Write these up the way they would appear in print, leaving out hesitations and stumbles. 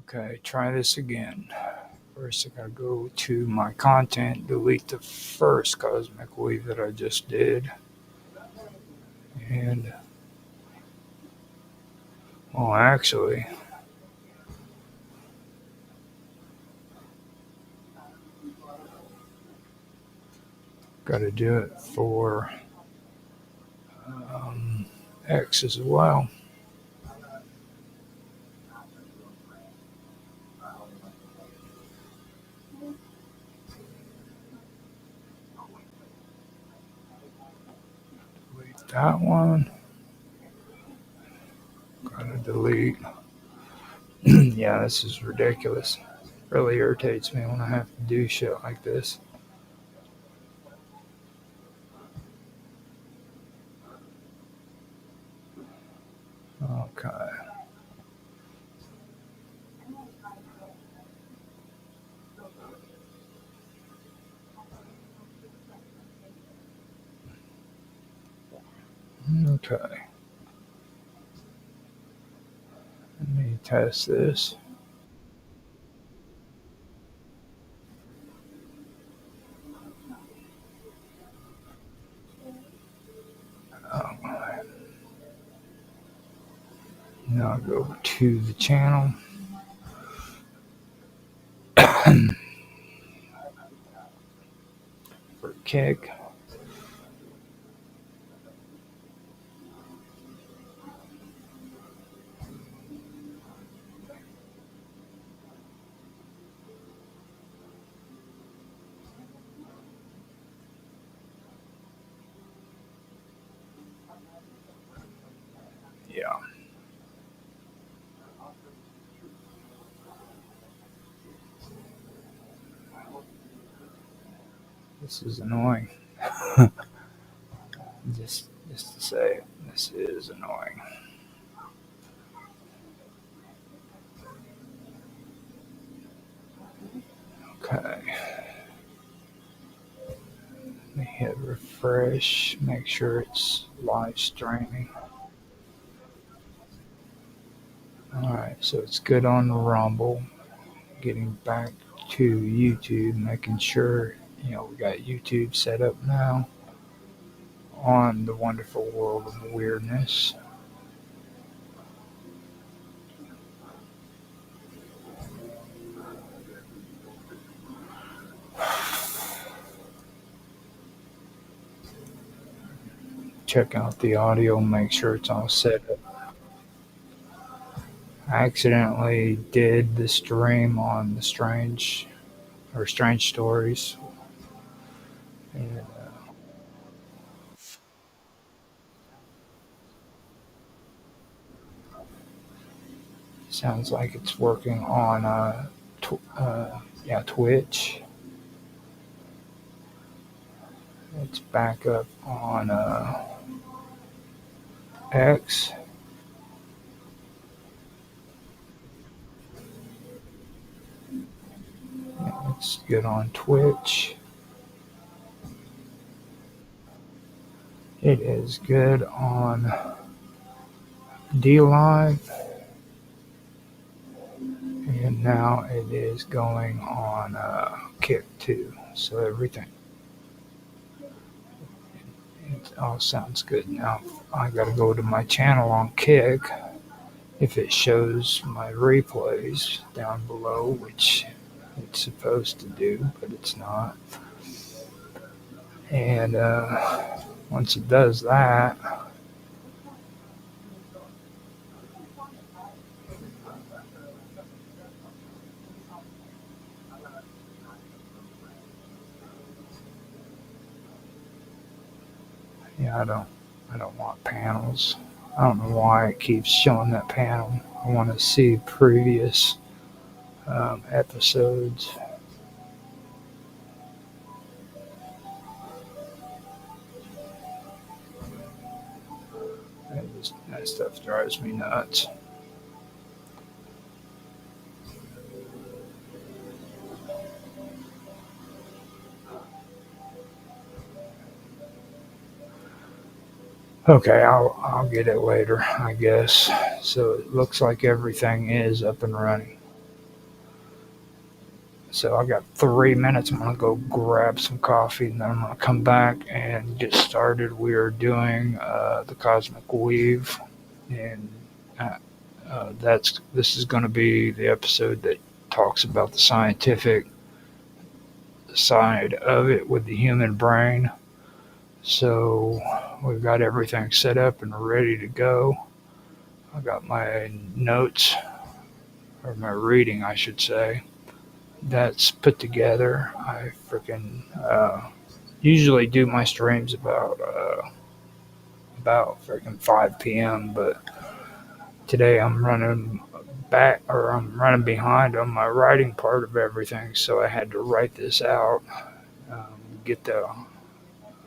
Okay, try this again. First, I gotta go to my content, delete the first cosmic weave that I just did, and well, actually, gotta do it for um, X as well. Delete that one. Gotta delete. Yeah, this is ridiculous. Really irritates me when I have to do shit like this. Okay. Okay. Let me test this. Oh, now go to the channel. For kick. Yeah, this is annoying. Just to say, this is annoying. Okay, let me hit refresh. Make sure it's live streaming. All right, so it's good on Rumble. Getting back to YouTube, making sure we got YouTube set up now on the wonderful world of weirdness. Check out the audio, make sure it's all set up. I accidentally did the stream on the Strange Stories, and sounds like it's working on yeah, Twitch. It's back up on X. It's good on Twitch. It is good on D Live, and now it is going on Kick too. So everything, it all sounds good. Now I got to go to my channel on Kick if it shows my replays down below, which it's supposed to do, but it's not. And once it does that, yeah, I don't want panels. I don't know why it keeps showing that panel. I want to see previous episodes. That stuff drives me nuts. Okay, I'll get it later, I guess. So it looks like everything is up and running. So I got 3 minutes. I'm gonna go grab some coffee, and then I'm gonna come back and get started. We are doing the Cosmic Weave, and uh, this is going to be the episode that talks about the scientific side of it with the human brain. So we've got everything set up and ready to go. I got my notes, or my reading, I should say, that's put together. I freaking usually do my streams about freaking 5 p.m. But today I'm running behind on my writing part of everything, so I had to write this out, get the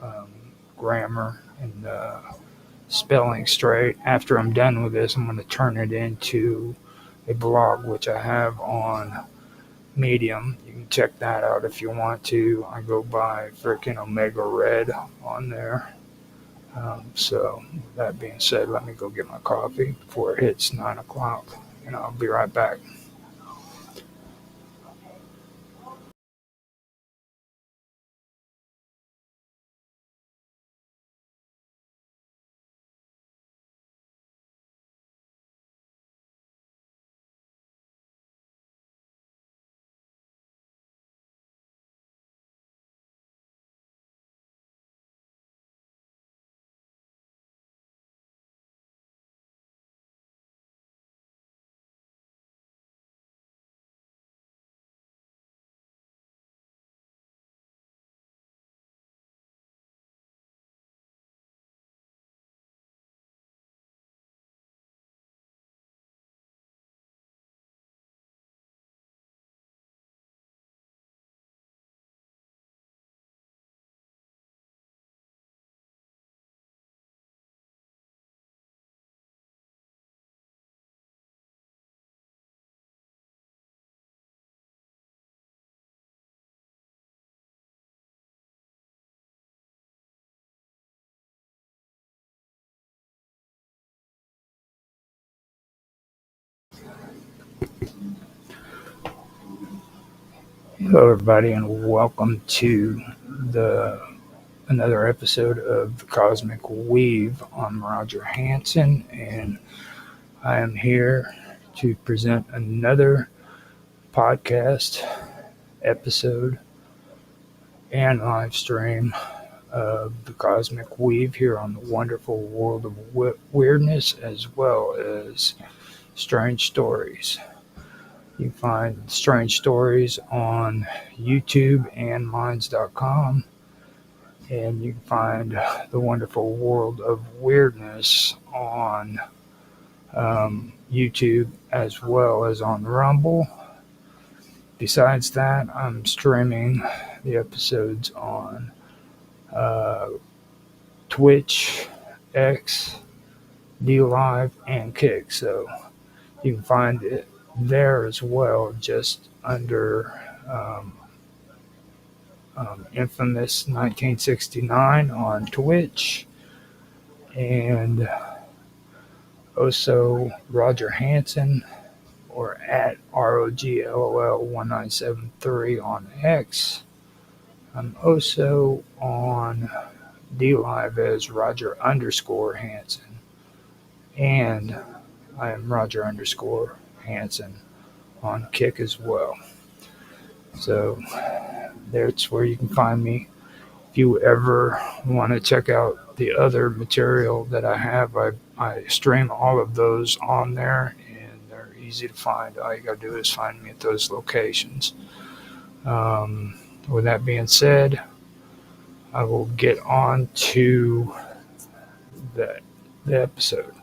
um, grammar and spelling straight. After I'm done with this, I'm going to turn it into a blog, which I have on Medium. You can check that out if you want to. I go by freaking Omega Red on there. So, that being said, let me go get my coffee before it hits 9 o'clock, and I'll be right back. Hello, everybody, and welcome to the another episode of the Cosmic Weave. I'm Roger Hanson, and I am here to present another podcast episode and live stream of the Cosmic Weave here on the wonderful world of weirdness, as well as strange stories. You can find strange stories on YouTube and minds.com, and you can find the wonderful world of weirdness on YouTube as well as on Rumble. Besides that, I'm streaming the episodes on uh, Twitch, X, DLive, and Kick. So you can find it there as well, just under Infamous 1969 on Twitch, and also Roger Hanson, or at ROGLOL1973 on X. I'm also on DLive as Roger underscore Hanson, and I am Roger underscore Hanson on Kick as well. So that's where you can find me. If you ever want to check out the other material that I have, I stream all of those on there, and they're easy to find. All you got to do is find me at those locations. With that being said, I will get on to the, the episode.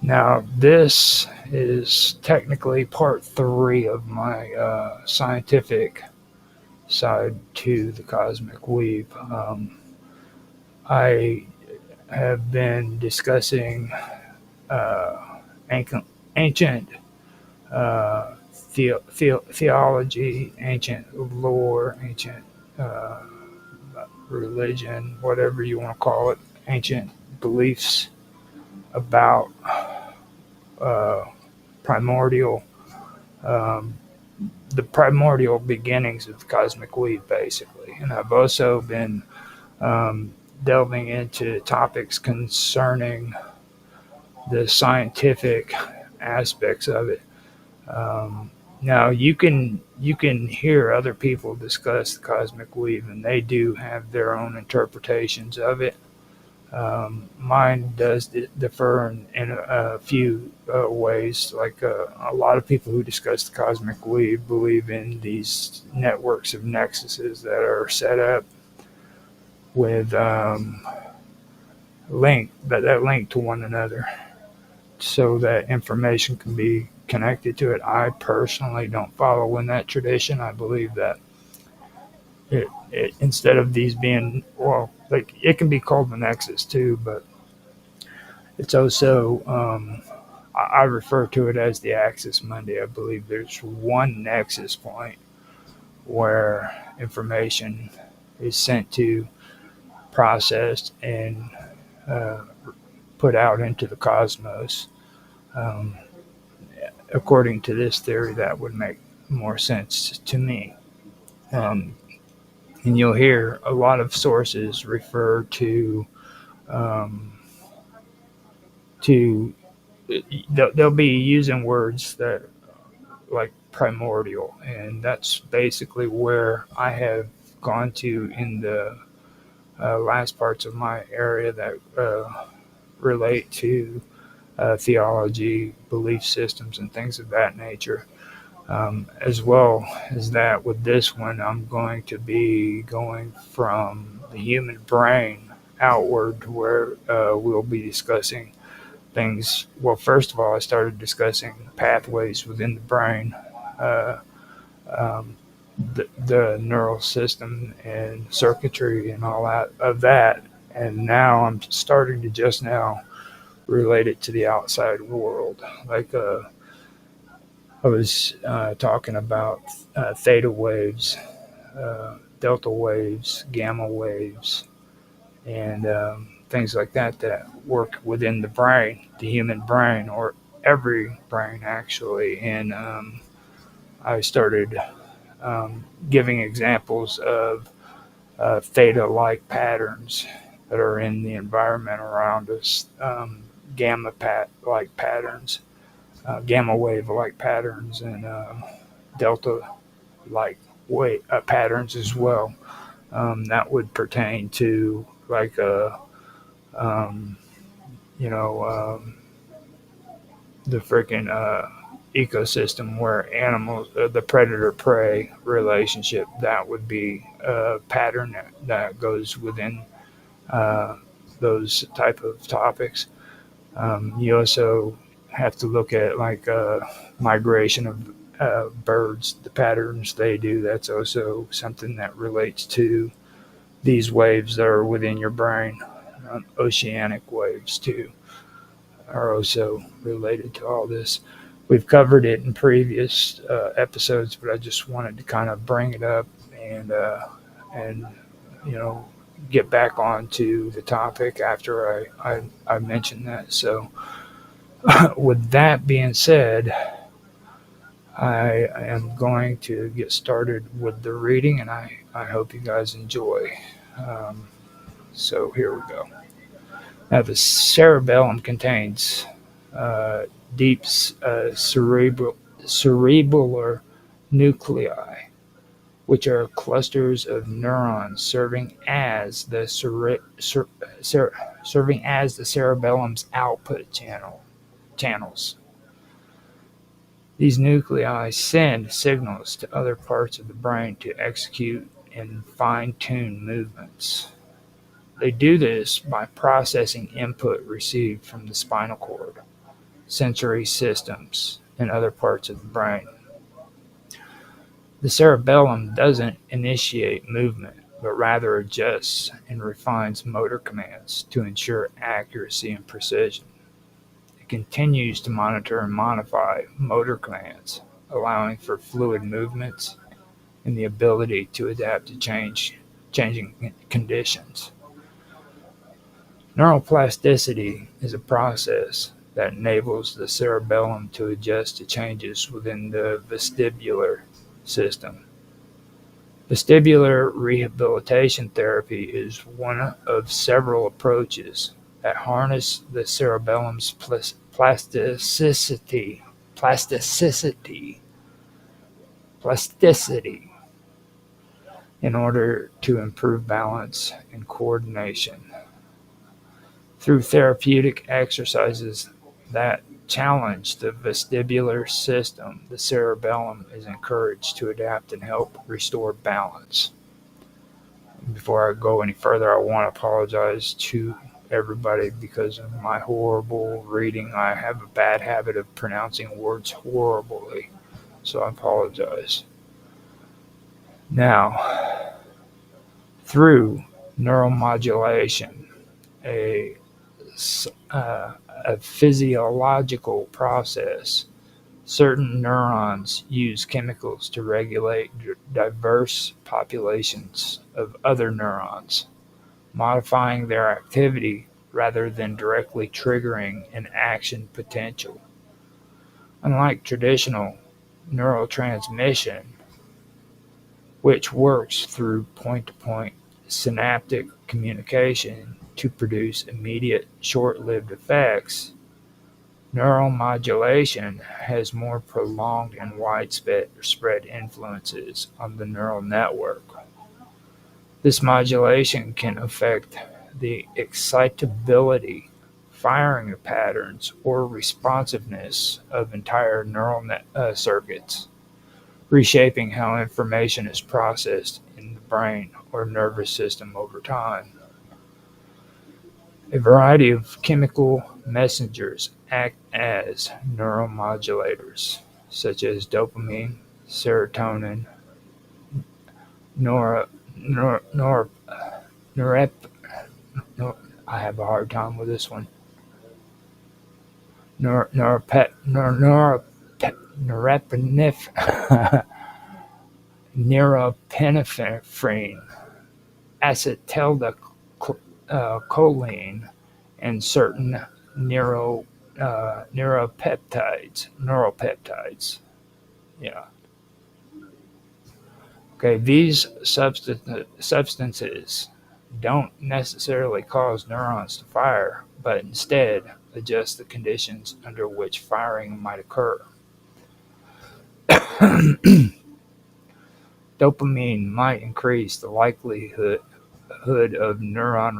Now, this is technically part 3 of my scientific side to the Cosmic Weave. I have been discussing uh, ancient theology, ancient lore, ancient uh, religion, whatever you want to call it, ancient beliefs about uh, primordial um, the primordial beginnings of the cosmic weave, basically. And I've also been um, delving into topics concerning the scientific aspects of it. Um, Now you can hear other people discuss the cosmic weave, and they do have their own interpretations of it. Mine does differ in a few ways. Like a lot of people who discuss the cosmic weave believe in these networks of nexuses that are set up with that link to one another, so that information can be connected to it. I personally don't follow in that tradition. I believe that instead of these being, well, like it can be called the nexus too, but it's also I refer to it as the axis Monday. I believe there's one nexus point where information is sent to, processed, and uh, put out into the cosmos. Um, According to this theory, that would make more sense to me. Um, and you'll hear a lot of sources refer um, to they'll be using words that like primordial, and that's basically where I have gone to in the last parts of my area that relate to theology, belief systems, and things of that nature. As well as that, with this one, I'm going to be going from the human brain outward, where we'll be discussing things. Well, first of all, I started discussing pathways within the brain, uh, um, the neural system and circuitry and all that of that. And now I'm starting to just now relate it to the outside world. Like I was talking about theta waves, delta waves, gamma waves, and things like that that work within the brain, the human brain, or every brain actually. And I started giving examples of theta like patterns that are in the environment around us, gamma like patterns, gamma wave like patterns, and delta like wave patterns as well. That would pertain to like um, you know, the freaking ecosystem where animals, the predator prey relationship, that would be a pattern that goes within uh, those type of topics. You also have to look at like migration of birds, the patterns they do. That's also something that relates to these waves that are within your brain. Oceanic waves too are also related to all this. We've covered it in previous episodes, but I just wanted to kind of bring it up and you know get back onto the topic after I mentioned that. So, with that being said, I am going to get started with the reading, and I hope you guys enjoy. Um, so, here we go. Now, the cerebellum contains uh, deep cerebellar nuclei, which are clusters of neurons serving as the cerebellum's output channels. These nuclei send signals to other parts of the brain to execute and fine-tune movements. They do this by processing input received from the spinal cord, sensory systems, and other parts of the brain. The cerebellum doesn't initiate movement, but rather adjusts and refines motor commands to ensure accuracy and precision. It continues to monitor and modify motor commands, allowing for fluid movements and the ability to adapt to changing conditions. Neuroplasticity is a process that enables the cerebellum to adjust to changes within the vestibular system. Vestibular rehabilitation therapy is one of several approaches that harness the cerebellum's plasticity in order to improve balance and coordination. Through therapeutic exercises that challenge the vestibular system, the cerebellum is encouraged to adapt and help restore balance. Before I go any further, I want to apologize to everybody because of my horrible reading. I have a bad habit of pronouncing words horribly, so I apologize. Now, through neuromodulation, a a physiological process. Certain neurons use chemicals to regulate diverse populations of other neurons, modifying their activity rather than directly triggering an action potential. Unlike traditional neurotransmission, which works through point-to-point synaptic communication to produce immediate, short-lived effects, neuromodulation has more prolonged and widespread influences on the neural network. This modulation can affect the excitability, firing patterns, or responsiveness of entire neural circuits, reshaping how information is processed in the brain or nervous system over time. A variety of chemical messengers act as neuromodulators, such as dopamine, serotonin, nor, nor, nor, norep, nor, I have a hard time with this one. Norepinephrine, norepinephrine, acetylcholine, and certain neuropeptides. Yeah. Okay, these substances don't necessarily cause neurons to fire, but instead adjust the conditions under which firing might occur. Dopamine might increase the likelihood of neuron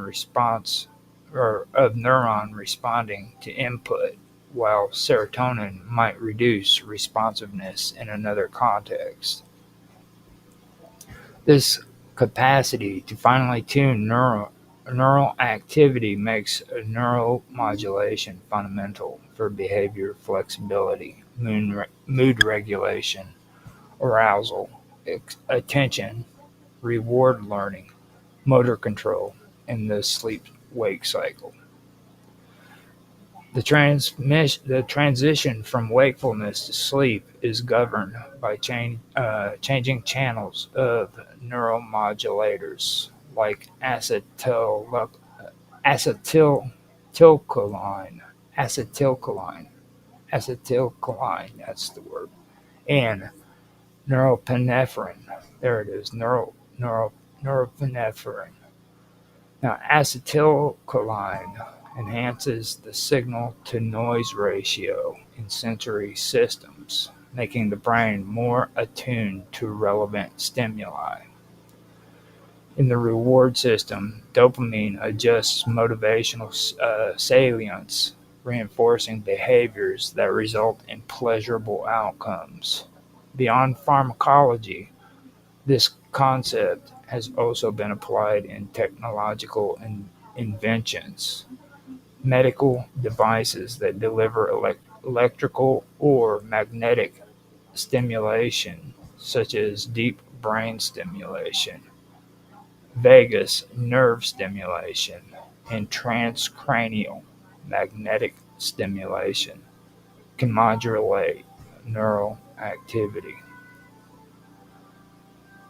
responding to input, while serotonin might reduce responsiveness in another context. This capacity to finely tune neural activity makes neuromodulation fundamental for behavior flexibility, mood regulation, arousal, attention, reward learning, motor control, and the sleep-wake cycle. The transition from wakefulness to sleep is governed by changing channels of neuromodulators like acetylcholine, that's the word, and norepinephrine. There it is, norepinephrine. Now, acetylcholine enhances the signal-to-noise ratio in sensory systems, making the brain more attuned to relevant stimuli. In the reward system, dopamine adjusts motivational salience, reinforcing behaviors that result in pleasurable outcomes. Beyond pharmacology, this concept has also been applied in technological inventions. Medical devices that deliver electrical or magnetic stimulation, such as deep brain stimulation, vagus nerve stimulation, and transcranial magnetic stimulation, can modulate neural activity.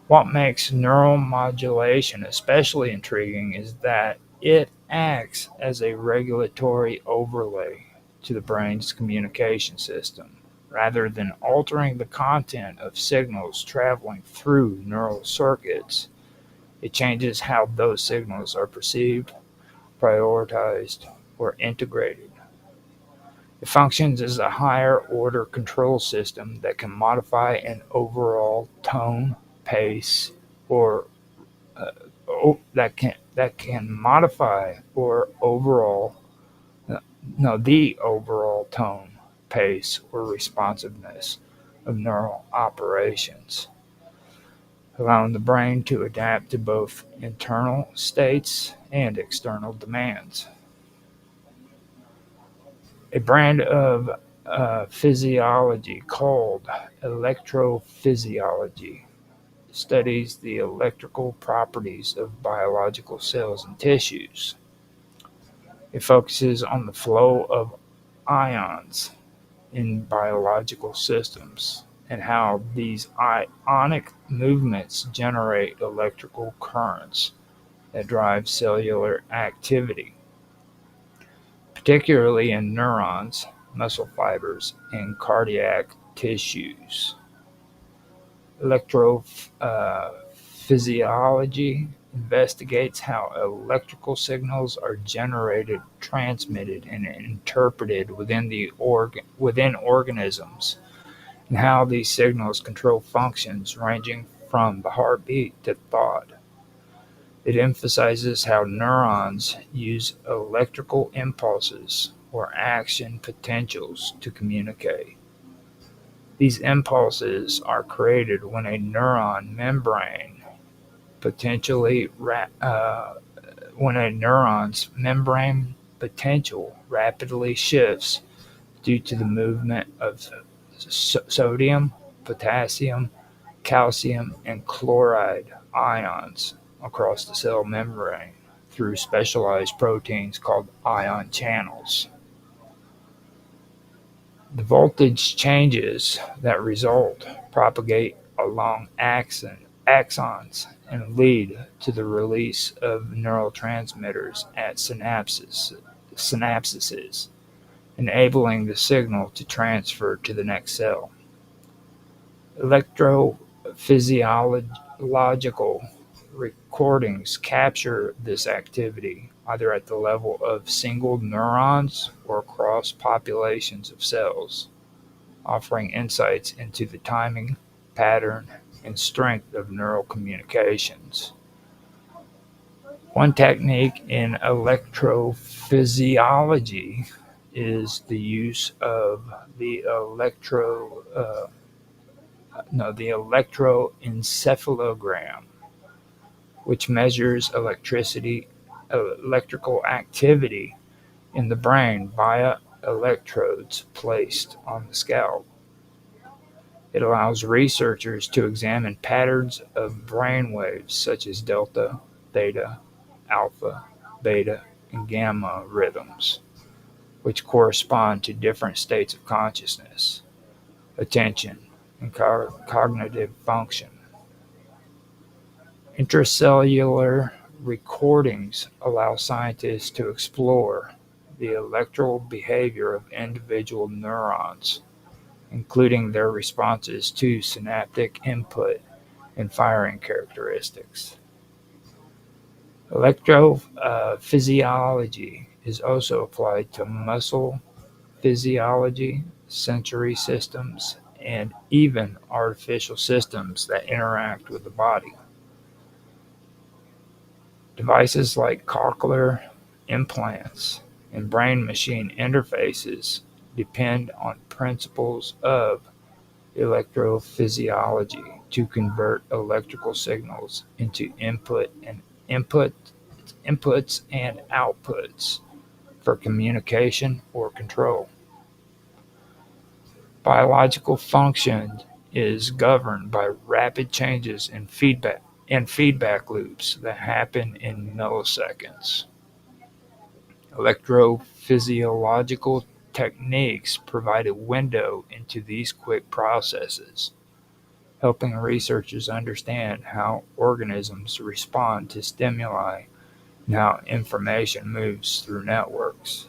What makes neuromodulation especially intriguing is that it acts as a regulatory overlay. to the brain's communication system. Rather than altering the content of signals traveling through neural circuits, it changes how those signals are perceived, prioritized, or integrated. It functions as a higher order control system that can modify an overall tone, pace, or that can modify or overall no the overall tone, pace, or responsiveness of neural operations, allowing the brain to adapt to both internal states and external demands. A brand of physiology called electrophysiology studies the electrical properties of biological cells and tissues. It focuses on the flow of ions in biological systems and how these ionic movements generate electrical currents that drive cellular activity, particularly in neurons, muscle fibers, and cardiac tissues. Electrophysiology investigates how electrical signals are generated, transmitted, and interpreted within organisms, and how these signals control functions ranging from the heartbeat to thought. It emphasizes how neurons use electrical impulses or action potentials to communicate. These impulses are created when a neuron membrane potentially when a neuron's membrane potential rapidly shifts due to the movement of sodium, potassium, calcium, and chloride ions across the cell membrane through specialized proteins called ion channels. The voltage changes that result propagate along axons and lead to the release of neurotransmitters at synapses, enabling the signal to transfer to the next cell. Electrophysiological recordings capture this activity either at the level of single neurons or across populations of cells, offering insights into the timing, pattern, and strength of neural communications. One technique in electrophysiology is the use of the electroencephalogram, which measures electrical activity in the brain via electrodes placed on the scalp. It allows researchers to examine patterns of brain waves such as delta, theta, alpha, beta, and gamma rhythms, which correspond to different states of consciousness, attention, and cognitive function. Intracellular recordings allow scientists to explore the electrical behavior of individual neurons, including their responses to synaptic input and firing characteristics. Electrophysiology is also applied to muscle physiology, sensory systems, and even artificial systems that interact with the body. Devices like cochlear implants and brain-machine interfaces depend on principles of electrophysiology to convert electrical signals into input, inputs and outputs for communication or control. Biological function is governed by rapid changes in feedback loops that happen in milliseconds. Electrophysiological techniques provide a window into these quick processes, helping researchers understand how organisms respond to stimuli and how information moves through networks.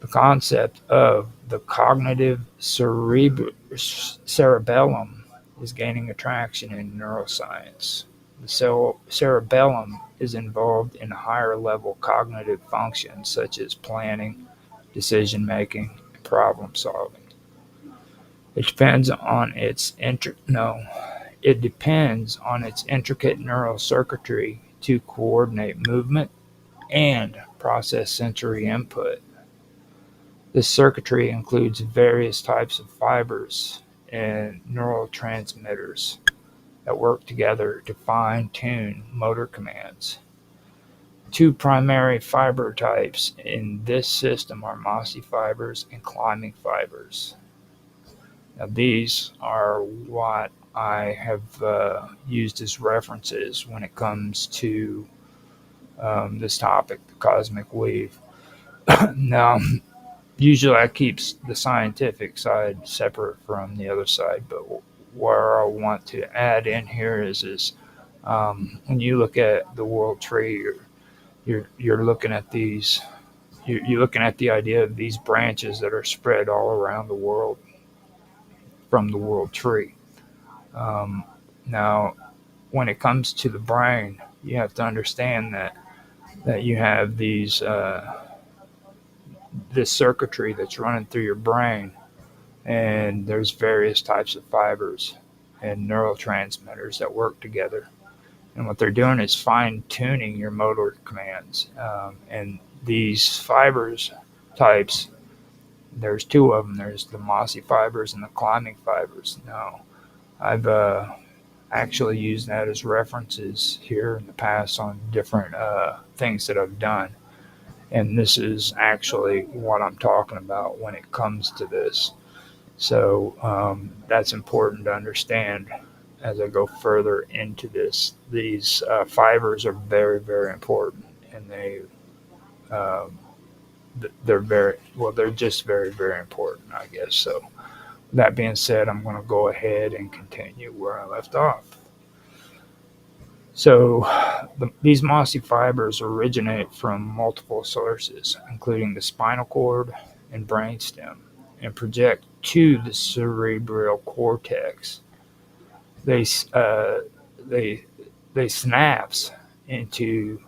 The concept of the cognitive cerebellum is gaining attraction in neuroscience. The cerebellum is involved in higher level cognitive functions such as planning, decision making, and problem solving. It depends on its it depends on its intricate neural circuitry to coordinate movement and process sensory input. This circuitry includes various types of fibers and neurotransmitters that work together to fine-tune motor commands. Two primary fiber types in this system are mossy fibers and climbing fibers. Now, these are what I have used as references when it comes to this topic, the cosmic weave. Now, usually I keep the scientific side separate from the other side, but where I want to add in here is when you look at the world tree, you're looking at these, you're looking at the idea of these branches that are spread all around the world from the world tree. Now, when it comes to the brain, you have to understand that you have this circuitry that's running through your brain, and there's various types of fibers and neurotransmitters that work together. And what they're doing is fine-tuning your motor commands. And these fibers types, there's two of them. There's the mossy fibers and the climbing fibers. Now, I've actually used that as references here in the past on different things that I've done. And this is actually what I'm talking about when it comes to this. So that's important to understand as I go further into this. These fibers are very, very important, and they're they're just very, very important, I guess. So that being said, I'm going to go ahead and continue where I left off. So these mossy fibers originate from multiple sources, including the spinal cord and brainstem, and project to the cerebral cortex. They synapse into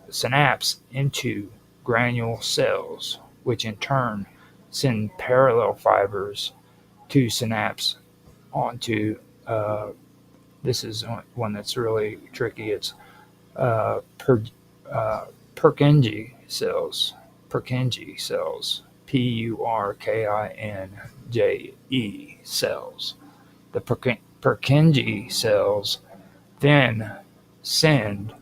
granule cells, which in turn send parallel fibers to synapse onto. This is one that's really tricky. It's Purkinje cells. Purkinje cells. Purkinje cells. The Purkinje cells then send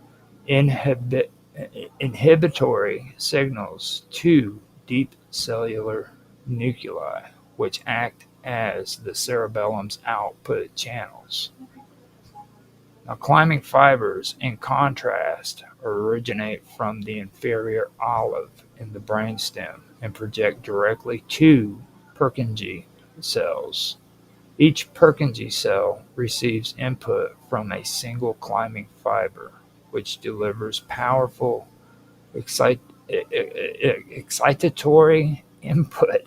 inhibitory signals to deep cellular nuclei, which act as the cerebellum's output channels. Now, climbing fibers, in contrast, originate from the inferior olive in the brainstem and project directly to Purkinje cells. Each Purkinje cell receives input from a single climbing fiber, which delivers powerful excitatory input.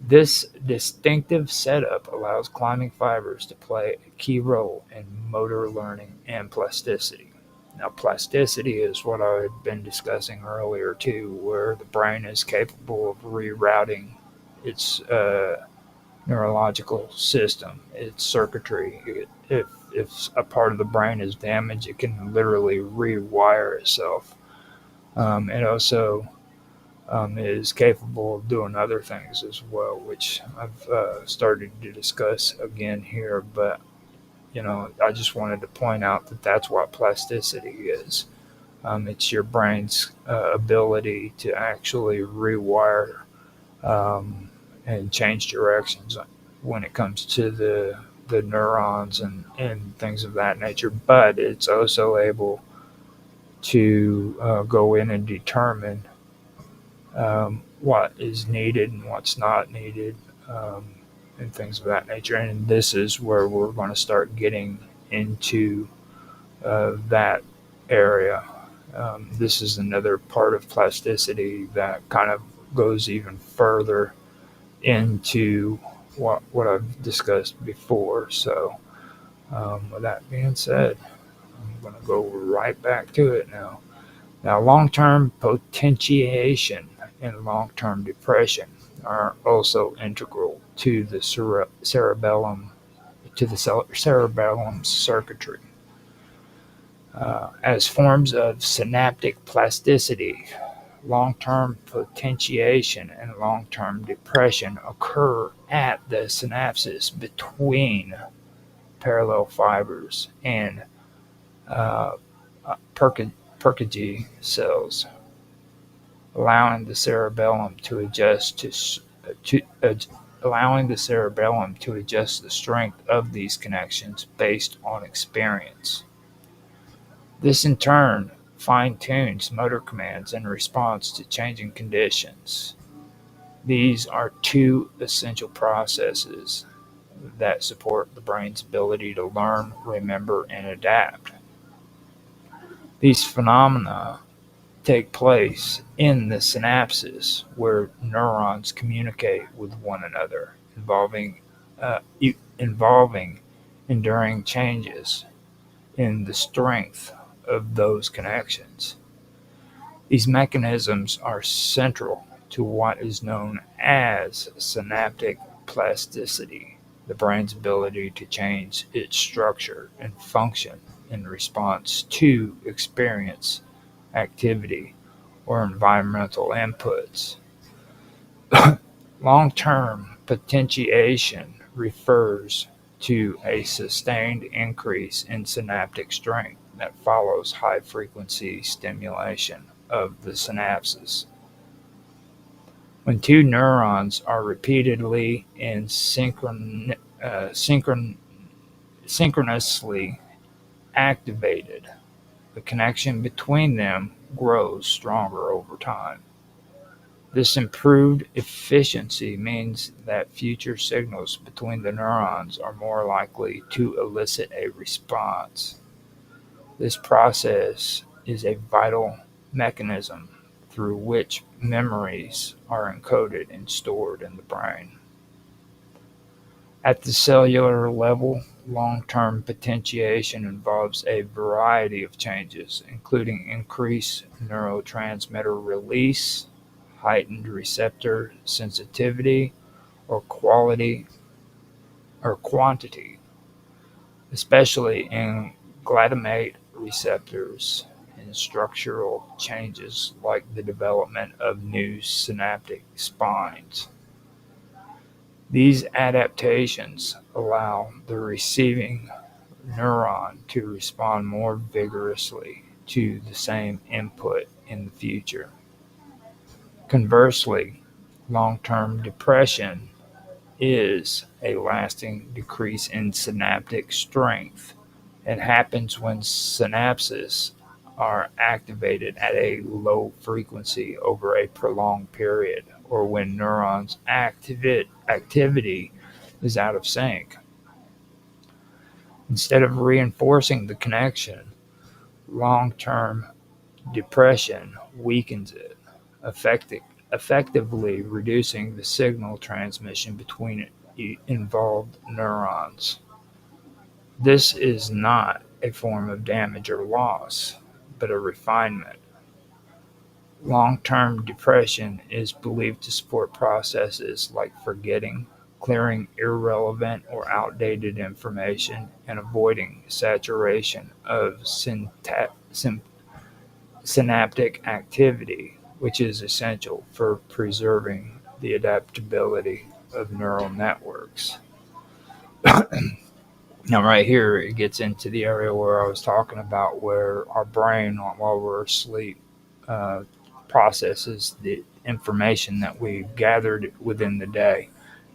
This distinctive setup allows climbing fibers to play a key role in motor learning and plasticity. Now, plasticity is what I had been discussing earlier too, where the brain is capable of rerouting its neurological system, its circuitry. If a part of the brain is damaged, it can literally rewire itself. It also is capable of doing other things as well, which I've started to discuss again here. But I just wanted to point out that that's what plasticity is. It's your brain's ability to actually rewire and change directions when it comes to the neurons and things of that nature. But it's also able to go in and determine what is needed and what's not needed, and things of that nature. And this is where we're going to start getting into that area. This is another part of plasticity that kind of goes even further into what I've discussed before. So, with that being said, I'm going to go right back to it now. Now, long term potentiation and long term depression are also integral to the cerebellum cerebellum circuitry as forms of synaptic plasticity. Long term potentiation and long term depression occur at the synapses between parallel fibers and uh, Purkinje cells, allowing the cerebellum to adjust to allowing the cerebellum to adjust the strength of these connections based on experience. This in turn fine-tunes motor commands in response to changing conditions. These are two essential processes that support the brain's ability to learn, remember, and adapt. These phenomena take place in the synapses where neurons communicate with one another, involving enduring changes in the strength of those connections. These mechanisms are central to what is known as synaptic plasticity, the brain's ability to change its structure and function in response to experience, activity, or environmental inputs. Long-term potentiation refers to a sustained increase in synaptic strength that follows high-frequency stimulation of the synapses. When two neurons are repeatedly and synchronously activated, the connection between them grows stronger over time. This improved efficiency means that future signals between the neurons are more likely to elicit a response. This process is a vital mechanism through which memories are encoded and stored in the brain. At the cellular level, long-term potentiation involves a variety of changes, including increased neurotransmitter release, heightened receptor sensitivity, or quality or quantity, especially in glutamate receptors, and structural changes like the development of new synaptic spines. These adaptations allow the receiving neuron to respond more vigorously to the same input in the future. Conversely, long-term depression is a lasting decrease in synaptic strength. It happens when synapses are activated at a low frequency over a prolonged period, or when neurons' activity is out of sync. Instead of reinforcing the connection, long term depression weakens it, affecting, effectively reducing the signal transmission between involved neurons. This is not a form of damage or loss, but a refinement. Long-term depression is believed to support processes like forgetting, clearing irrelevant or outdated information, and avoiding saturation of synaptic activity, which is essential for preserving the adaptability of neural networks. Now, right here, it gets into the area where I was talking about where our brain, while we're asleep, uh, processes the information that we've gathered within the day.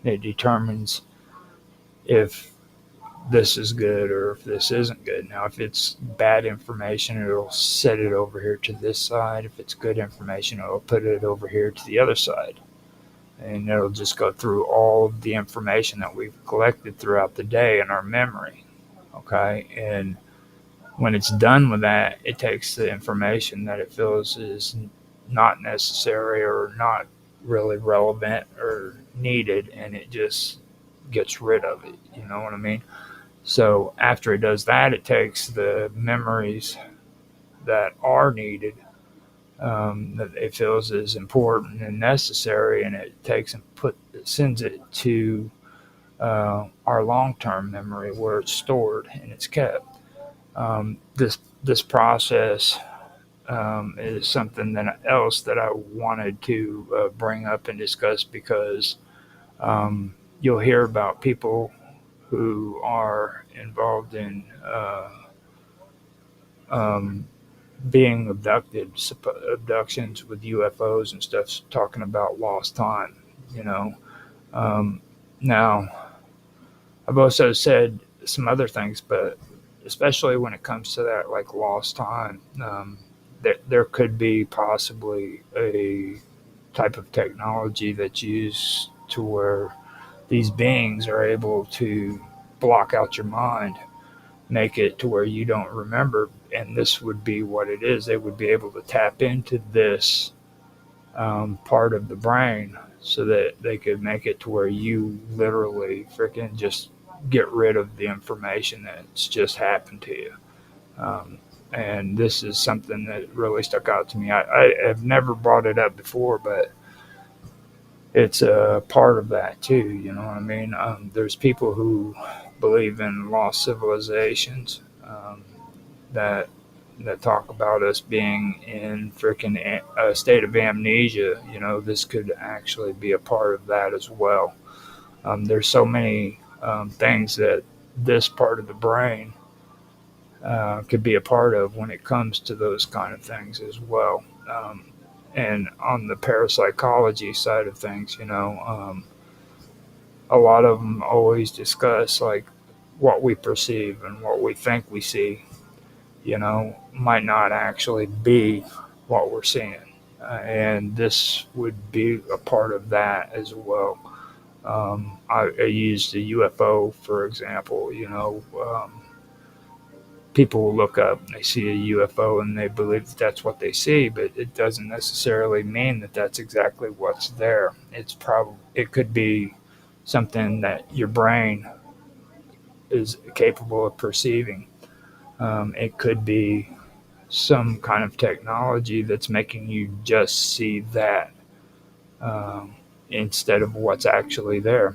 It determines if this is good or if this isn't good. Now, if it's bad information, it'll set it over here to this side. If it's good information, it'll put it over here to the other side. And it'll just go through all of the information that we've collected throughout the day in our memory. Okay. And when it's done with that, it takes the information that it feels is not necessary or not really relevant or needed, and it just gets rid of it. You know what I mean? So after it does that, it takes the memories that are needed, that it feels is important and necessary, and it takes and sends it to our long-term memory where it's stored and it's kept. This process is something else that I wanted to bring up and discuss, because you'll hear about people who are involved in um, being abductions with UFOs and stuff, talking about lost time. You know, um, now I've also said some other things, but especially when it comes to that, like lost time, there could be possibly a type of technology that's used to where these beings are able to block out your mind, make it to where you don't remember. And this would be what it is. They would be able to tap into this part of the brain so that they could make it to where you literally freaking just get rid of the information that's just happened to you. Um, and this is something that really stuck out to me. I have never brought it up before, but it's a part of that too. You know what I mean? There's people who believe in lost civilizations, that talk about us being in freaking a state of amnesia. You know, this could actually be a part of that as well. There's so many things that this part of the brain could be a part of when it comes to those kind of things as well. And on the parapsychology side of things, a lot of them always discuss like what we perceive and what we think we see, might not actually be what we're seeing. And this would be a part of that as well. I used a UFO, for example. People will look up and they see a UFO and they believe that that's what they see, but it doesn't necessarily mean that that's exactly what's there. It could be something that your brain is capable of perceiving. It could be some kind of technology that's making you just see that, instead of what's actually there.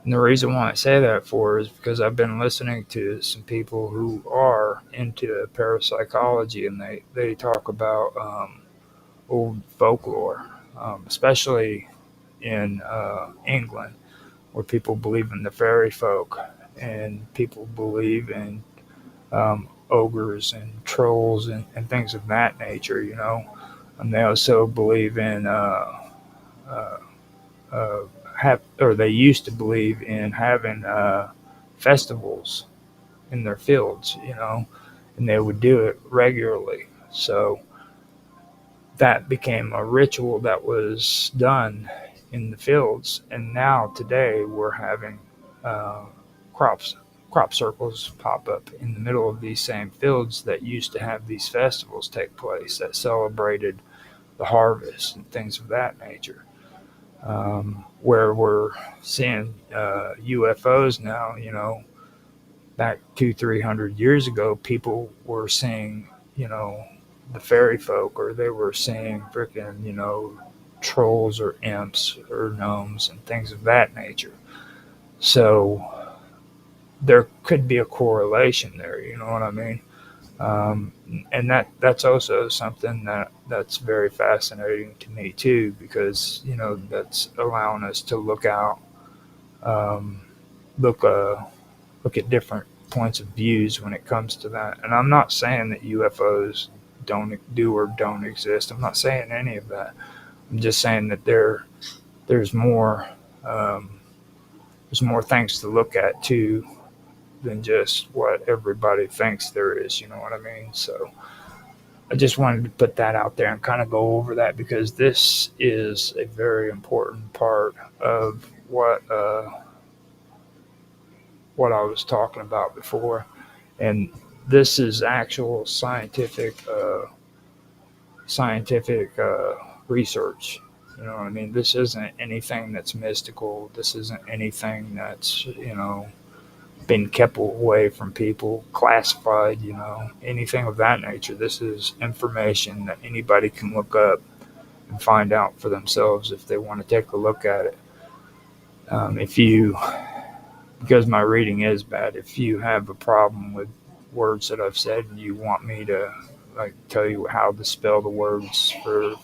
And the reason why I say that for is because I've been listening to some people who are into parapsychology, and they talk about old folklore, especially in England, where people believe in the fairy folk and people believe in ogres and trolls and things of that nature. And they also believe in uh, uh, or they used to believe in having festivals in their fields, and they would do it regularly. So that became a ritual that was done in the fields. And now today we're having uh, crops crop circles pop up in the middle of these same fields that used to have these festivals take place that celebrated the harvest and things of that nature. Where we're seeing UFOs now, back 200-300 years ago, people were seeing, the fairy folk, or they were seeing freaking, trolls or imps or gnomes and things of that nature. So there could be a correlation there. You know what I mean? Um, and that's also something that's very fascinating to me too, because that's allowing us to um, look look at different points of views when it comes to that. And I'm not saying that UFOs don't do or don't exist. I'm not saying any of that. I'm just saying that there's more um, there's more things to look at too than just what everybody thinks there is. You know what I mean? So I just wanted to put that out there and kind of go over that, because this is a very important part of what I was talking about before, and this is actual scientific research. You know what I mean? This isn't anything that's mystical. This isn't anything that's, been kept away from people, classified, anything of that nature. This is information that anybody can look up and find out for themselves if they want to take a look at it. If you, because my reading is bad, if you have a problem with words that I've said and you want me to like tell you how to spell the words for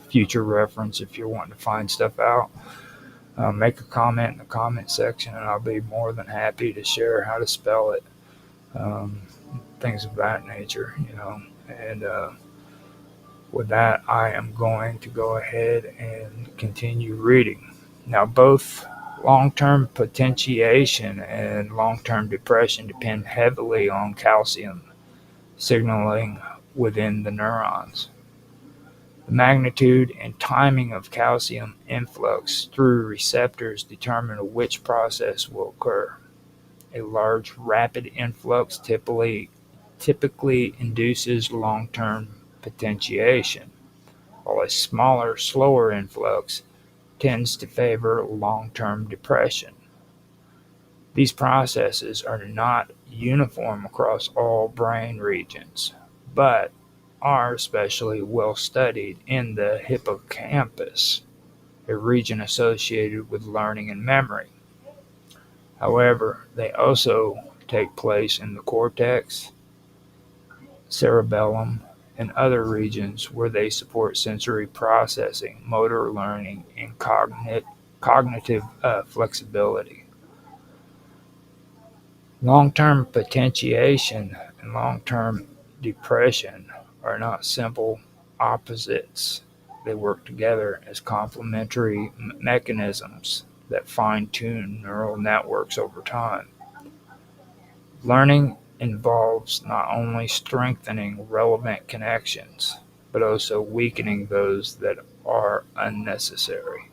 future reference, if you're wanting to find stuff out, make a comment in the comment section, and I'll be more than happy to share how to spell it. Um, Things of that nature, And with that, I am going to go ahead and continue reading. Now, both long term potentiation and long term depression depend heavily on calcium signaling within the neurons. The magnitude and timing of calcium influx through receptors determine which process will occur. A large, rapid influx typically induces long-term potentiation, while a smaller, slower influx tends to favor long-term depression. These processes are not uniform across all brain regions, but are especially well studied in the hippocampus, a region associated with learning and memory. However, they also take place in the cortex, cerebellum, and other regions where they support sensory processing, motor learning, and cognitive flexibility. Long-term potentiation and long-term depression are not simple opposites. They work together as complementary mechanisms that fine-tune neural networks over time. Learning involves not only strengthening relevant connections, but also weakening those that are unnecessary.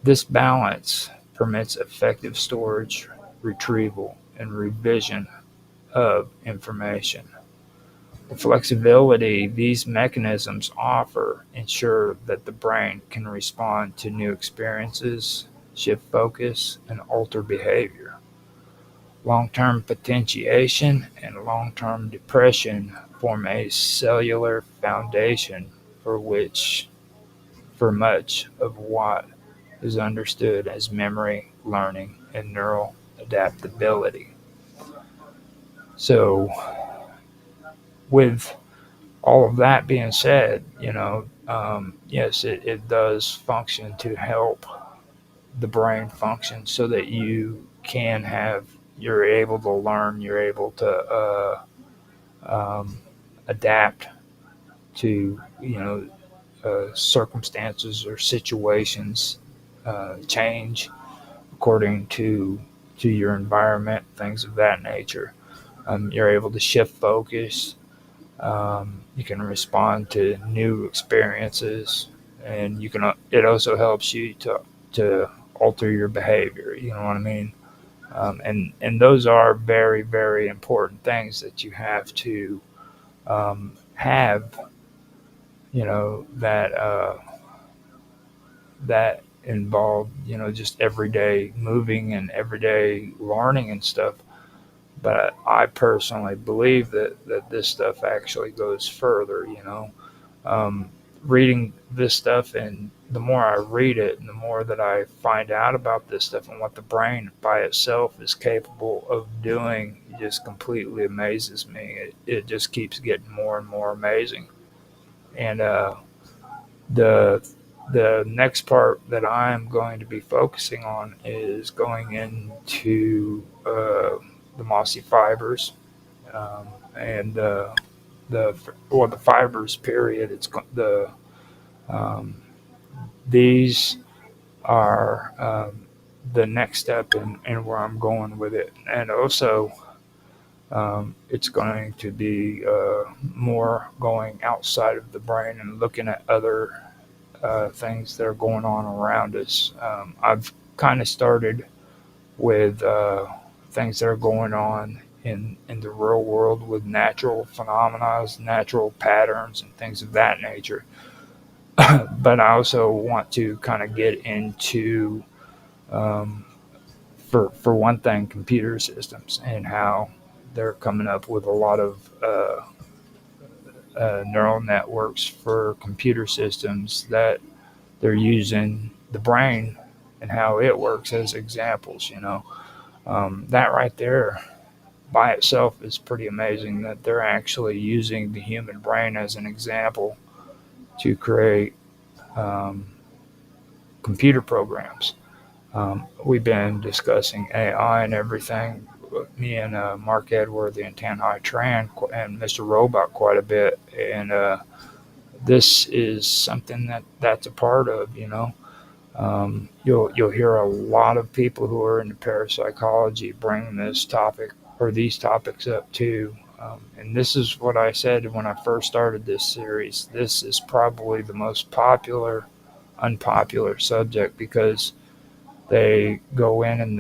This balance permits effective storage, retrieval, and revision of information. The flexibility these mechanisms offer ensure that the brain can respond to new experiences, shift focus, and alter behavior. Long-term potentiation and long-term depression form a cellular foundation for which for much of what is understood as memory, learning, and neural adaptability. So, with all of that being said, yes, it does function to help the brain function so that you're able to learn, you're able to um, adapt to, circumstances or situations change according to your environment, things of that nature. You're able to shift focus. You can respond to new experiences, and you can. It also helps you to alter your behavior. You know what I mean? And those are very very important things that you have to have. That involve just everyday moving and everyday learning and stuff. But I personally believe that this stuff actually goes further, Um, Reading this stuff, and the more I read it, and the more that I find out about this stuff and what the brain by itself is capable of doing, it just completely amazes me. It just keeps getting more and more amazing. And the the next part that I'm going to be focusing on is going into the mossy fibers, and the fibers. Period. The um, these are the next step in where I'm going with it, and also it's going to be more going outside of the brain and looking at other things that are going on around us. I've kind of started with things that are going on in the real world with natural phenomena, natural patterns, and things of that nature. But I also want to kind of get into, um, for one thing, computer systems and how they're coming up with a lot of neural networks for computer systems that they're using the brain and how it works as examples. That right there by itself is pretty amazing that they're actually using the human brain as an example to create um, computer programs. We've been discussing AI and everything. Me and Mark Edworthy and Tanhai Tran and Mr. Robot quite a bit, and this is something that's a part of. You'll hear a lot of people who are into parapsychology bring this topic or these topics up too. And this is what I said when I first started this series. This is probably the most popular, unpopular subject because they go in and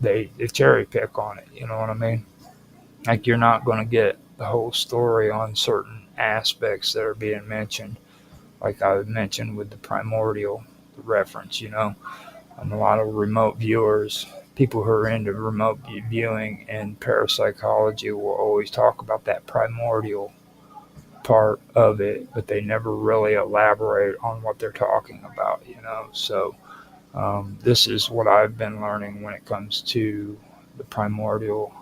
they cherry pick on it. You know what I mean? Like you're not going to get the whole story on certain aspects that are being mentioned, like I mentioned with the primordial reference. A lot of remote viewers, people who are into remote viewing and parapsychology, will always talk about that primordial part of it, but they never really elaborate on what they're talking about. So this is what I've been learning when it comes to the primordial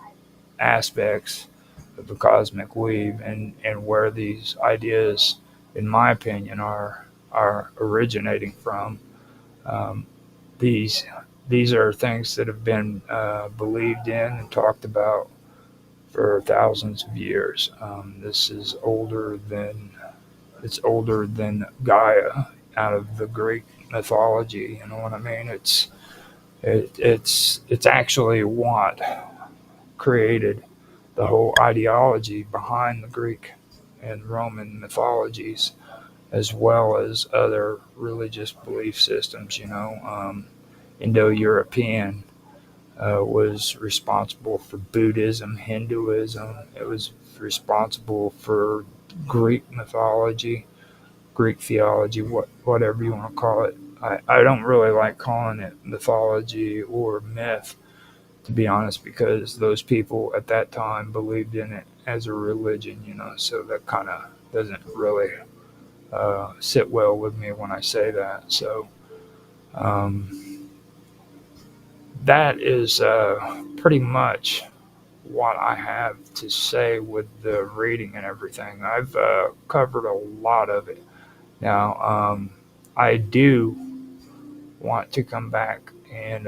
aspects of the cosmic weave and where these ideas, in my opinion, are originating from. Um, these these are things that have been believed in and talked about for thousands of years. This is older than Gaia out of the Greek mythology. You know what I mean? It's actually what created the whole ideology behind the Greek and Roman mythologies, as well as other religious belief systems. Indo-European was responsible for Buddhism, Hinduism. It was responsible for Greek mythology, Greek theology, whatever you want to call it. I don't really like calling it mythology or myth, to be honest, because those people at that time believed in it as a religion. So that kind of doesn't really sit well with me when I say that. So um, that is pretty much what I have to say with the reading and everything. I've covered a lot of it. Now, I do want to come back and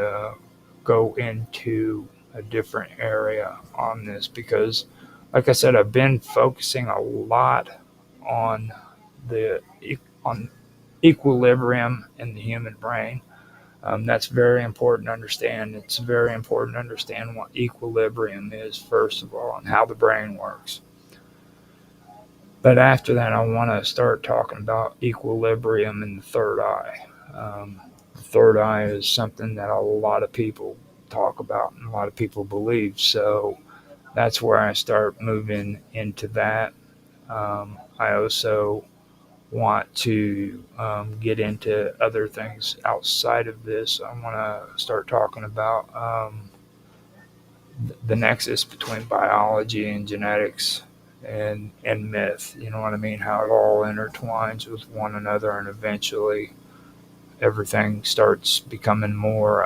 go into a different area on this because, like I said, I've been focusing a lot on the on equilibrium in the human brain. That's very important to understand. It's very important to understand what equilibrium is, first of all, and how the brain works. But after that, I want to start talking about equilibrium in the third eye. The third eye is something that a lot of people talk about and a lot of people believe. So that's where I start moving into that. I also want to get into other things outside of this. I want to start talking about the nexus between biology and genetics and myth. You know what I mean? How it all intertwines with one another, and eventually everything starts becoming more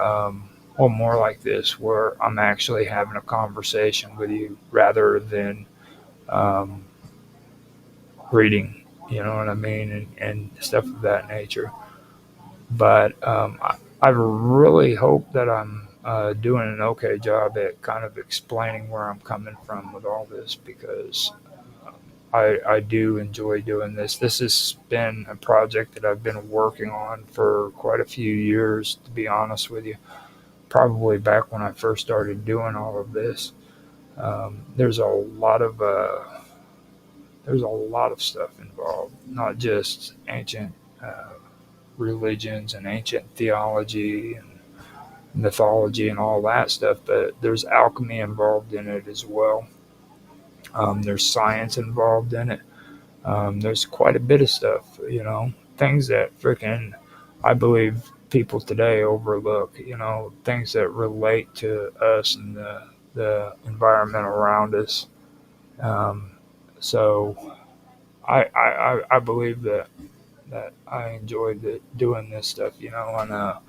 like this, where I'm actually having a conversation with you rather than um, reading. You know what I mean, and stuff of that nature. But I really hope that I'm doing an okay job at kind of explaining where I'm coming from with all this because I do enjoy doing this. This has been a project that I've been working on for quite a few years, to be honest with you. Probably back when I first started doing all of this. There's a lot of stuff involved, not just ancient religions and ancient theology and mythology and all that stuff, but there's alchemy involved in it as well. There's science involved in it. There's quite a bit of stuff. things that freaking I believe people today overlook. Things that relate to us and the environment around us. Um, so I believe that I enjoyed doing this stuff. And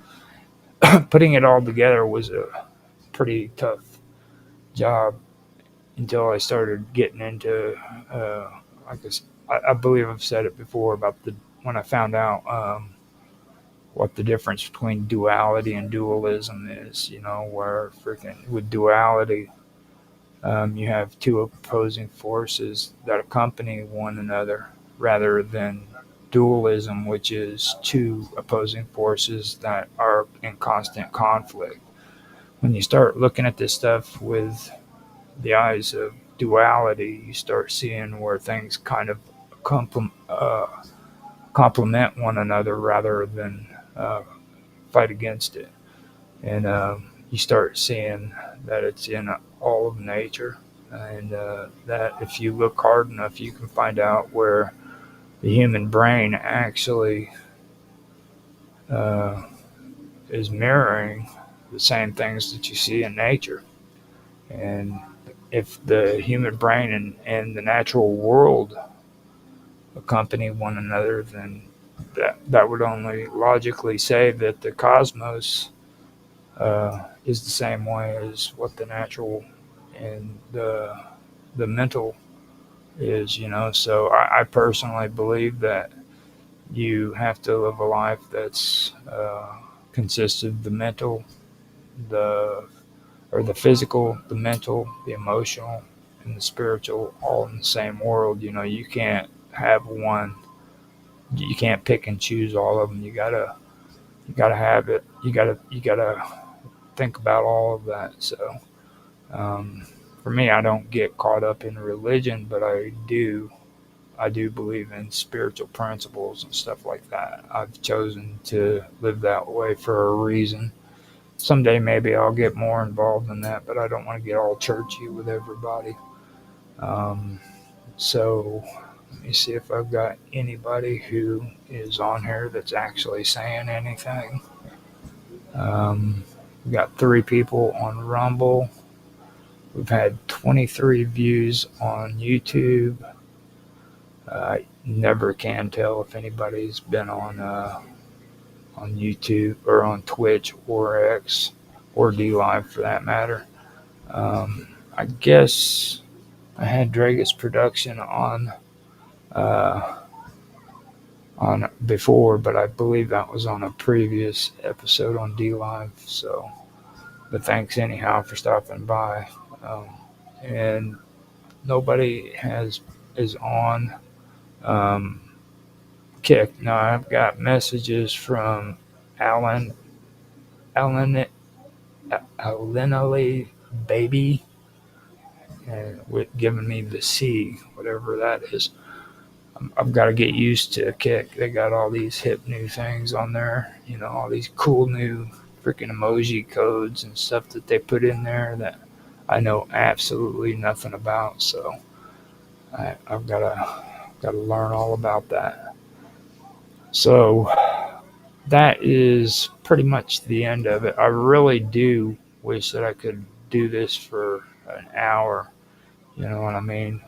putting it all together was a pretty tough job until I started getting into, I guess, I believe I've said it before about when I found out what the difference between duality and dualism is, where freaking with duality, you have two opposing forces that accompany one another rather than dualism, which is two opposing forces that are in constant conflict. When you start looking at this stuff with the eyes of duality, you start seeing where things kind of complement one another rather than fight against it. And you start seeing that it's in all of nature, and that if you look hard enough, you can find out where the human brain actually uh, is mirroring the same things that you see in nature. And if the human brain and the natural world accompany one another, then that would only logically say that the cosmos is the same way as what the natural and the mental is. So I personally believe that you have to live a life that's consists of the mental, the the physical, the mental, the emotional, and the spiritual all in the same world. You can't have one. You can't pick and choose all of them. You gotta have it. You gotta think about all of that. So um, for me, I don't get caught up in religion, but I do believe in spiritual principles and stuff like that. I've chosen to live that way for a reason. Someday maybe I'll get more involved in that, but I don't want to get all churchy with everybody. Um, so let me see if I've got anybody who is on here that's actually saying anything. We've got 3 people on Rumble. We've had 23 views on YouTube. I never can tell if anybody's been on YouTube or on Twitch or X or D Live for that matter. I guess I had Dragus Production uh, on before, but I believe that was on a previous episode on D Live. So, but thanks anyhow for stopping by. Um, and nobody is on um, Kick. Now I've got messages from Alan, Alan, Alenali Baby, and with giving me the C, whatever that is. I've got to get used to Kick. They got all these hip new things on there, all these cool new freaking emoji codes and stuff that they put in there that I know absolutely nothing about. So I've got to learn all about that. So that is pretty much the end of it. I really do wish that I could do this for an hour. You know what I mean?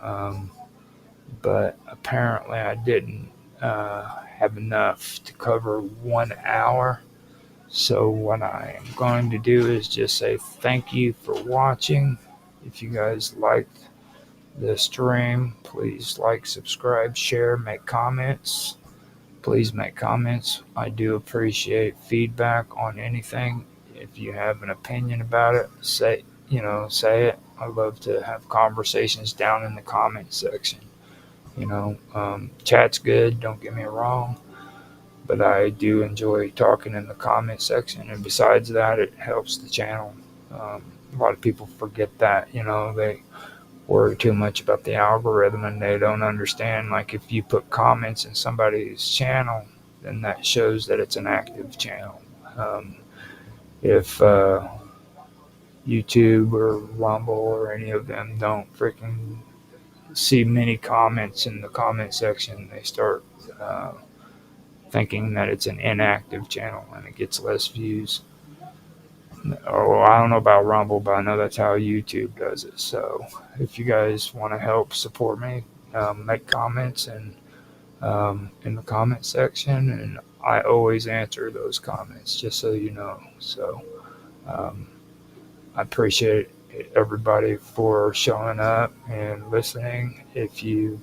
But apparently I didn't have enough to cover 1 hour. So what I am going to do is just say thank you for watching. If you guys liked the stream, please like, subscribe, share, make comments. Please make comments. I do appreciate feedback on anything. If you have an opinion about it, say it. I love to have conversations down in the comment section. Chat's good, don't get me wrong, but I do enjoy talking in the comment section. And besides that, it helps the channel. A lot of people forget that, they worry too much about the algorithm and they don't understand. Like, if you put comments in somebody's channel, then that shows that it's an active channel. If YouTube or Rumble or any of them don't freaking see many comments in the comment section, they start thinking that it's an inactive channel and it gets less views. Oh, I don't know about Rumble, but I know that's how YouTube does it. So if you guys want to help support me, make comments and in the comment section, and I always answer those comments, just so you know. So um, I appreciate everybody for showing up and listening. If you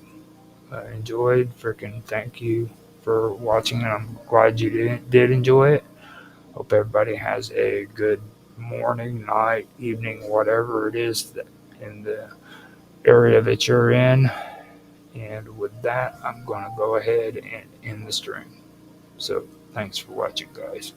enjoyed, freaking thank you for watching, and I'm glad you did enjoy it. Hope everybody has a good morning, night, evening, whatever it is that in the area that you're in. And with that, I'm going to go ahead and end the stream. So thanks for watching, guys.